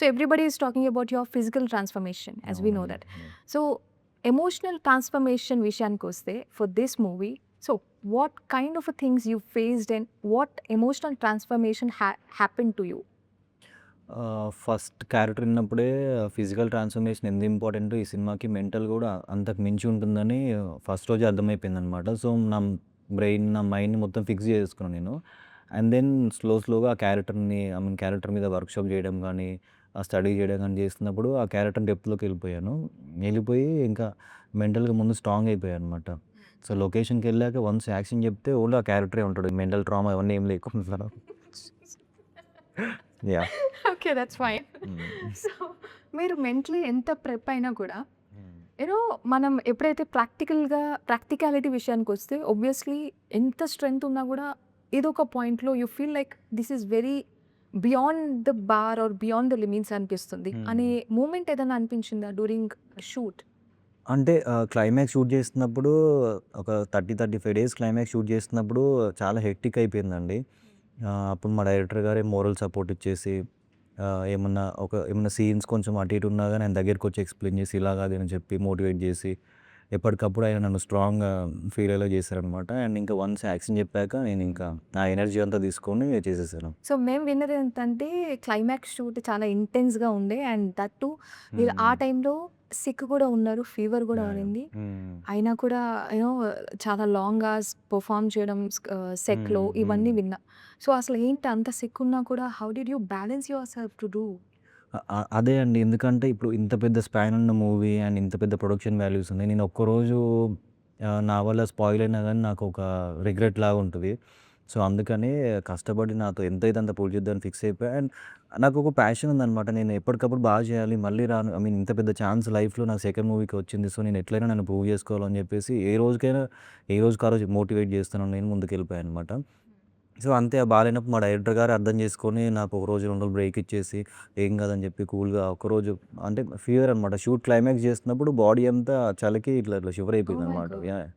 So everybody is talking about your physical transformation, as we know అవునండి. that. So emotional transformation విషయానికొస్తే for this movie, so what kind of a things you faced and what emotional transformation happened to you? First character విన్నప్పుడే physical transformation ఎంత ఇంపార్టెంటో ఈ సినిమాకి mental గూడా అంతకు మించి ఉంటుందని ఫస్ట్ రోజే అర్థమైపోయిందనమాట. సో, నా బ్రెయిన్, నా మైండ్‌ని మొత్తం ఫిక్స్ జేసేసుకున్నాను నేను. అండ్ దెన్ స్లోగా ఆ క్యారెక్టర్‌ని క్యారెక్టర్ మీద వర్క్‌షాప్ జేయడం గానీ, స్టడీ జేయడం గానీ చేస్తున్నప్పుడు ఆ క్యారెక్టర్ డెప్త్‌లోకెళ్ళిపోయాను. ఎళ్ళిపోయి ఇంకా మెంటల్‌గా ముందు స్ట్రాంగ్ అయిపోయాననమాట. సో, లొకేషన్‌కెళ్ళాక వన్స్ యాక్షన్ జెప్తే ఓన్లీ ఆ క్యారెక్టరే ఉంటాడు. మెంటల్ ట్రామా అవన్నీ ఏం లేకుండా. యాహ్! ఓకే. That's fine. హ్మ్. సో మీరు మెంటలీ ఎంత ప్రెప్ అయినా కూడా హ్మ్. మనం ఎప్పుడైతే ప్రాక్టికాలిటీ విషయానికొస్తే ఆబ్వియస్లీ ఎంత స్ట్రెంగ్త్ ఉన్నా కూడా ఏదో ఒక పాయింట్‌లో you feel like this is very beyond the bar or beyond the limits అనిపిస్తుంది. హ్మ్. అనే మూమెంట్ ఏదైనా అనిపించిందా డ్యూరింగ్ షూట్? అంటే క్లైమాక్స్ షూట్ చేస్తున్నప్పుడు ఒక 35 డేస్ క్లైమాక్స్ షూట్ చేస్తున్నప్పుడు చాలా హెక్టిక్ అయిపోయిందండి. అప్పుడు మా డైరెక్టర్ గారే మోరల్ సపోర్ట్ ఇచ్చేసి ఏమన్నా సీన్స్ కొంచెం అటు ఇటు ఉన్నా గాని ఆయన దగ్గరికొచ్చి ఎక్స్‌ప్లెయిన్ చేసి ఇలా కాదు అని చెప్పి మోటివేట్ చేసి ఎప్పటికప్పుడు ఆయన నన్ను స్ట్రాంగ్‌గా ఫీల్ అయ్యేలా చేశారనమాట. అండ్ ఇంకా వన్స్ యాక్షన్ చెప్పాక నేనింకా నా ఎనర్జీ అంతా తీసుకొని చేసేసాను. సో మేము విన్నది ఏంటంటే క్లైమాక్స్ షూట్ చాలా ఇంటెన్స్‌గా ఉండే అండ్ దట్ టూ మీరు ఆ హ్మ్. టైంలో సిక్ కూడా ఉన్నారు. ఫీవర్ కూడా యాహ్! యాహ్! ఉన్నింది. హ్మ్. అయినా కూడా యూనో చాలా లాంగ్ అవర్స్ పెర్ఫార్మ్ చేయడం సెట్‌లో హ్మ్. హ్మ్. ఇవన్నీ విన్నా. సో అసలు ఏంటి అంత సిక్ ఉన్నా కూడా how did you balance your self to do? అదే అండి. ఎందుకంటే ఇప్పుడు ఇంత పెద్ద స్పాన్ ఉన్న మూవీ అండ్ ఇంత పెద్ద ప్రొడక్షన్ వాల్యూస్ ఉన్నాయి. నేను ఒక్కరోజు నా వల్ల స్పాయిల్ అయినా గానీ నాకొక రిగ్రెట్ లాగా ఉంటది. సో, అందుకని కష్టపడి నాతో ఎంతైతే అంత పూర్తి చేద్దామని ఫిక్స్ అయిపోయా. అండ్ నాకొక ప్యాషన్ ఉందనమాట. నేను ఎప్పటికప్పుడు బాగా చేయాలి. మళ్ళీ రాను ఇంత పెద్ద ఛాన్స్ లైఫ్‌లో నాకు సెకండ్ మూవీకి వచ్చింది. సో, నేను ఎట్లైనా నన్ను ప్రూవ్ చేసుకోవాలని చెప్పేసి ఏ రోజుకి ఆ రోజు మోటివేట్ చేస్తూనే నేను ముందుకెళ్ళిపోయాననమాట. సో, అంతే బాలేనప్పుడు మా డైరెక్టర్ గారు అర్థం చేసుకొని నాకు ఒక రోజు, 2 రోజులు బ్రేక్ ఇచ్చేసి, ఏం కాదని చెప్పి కూల్‌గా ఒకరోజు అంటే ఫీవర్ అనమాట. షూట్ క్లైమాక్స్ చేస్తున్నప్పుడు బాడీ అంతా చలికి ఇట్లా ఇట్లా షివర్ ఓహ్ మై అయిపోయిందనమాట. గాడ్! యాహ్!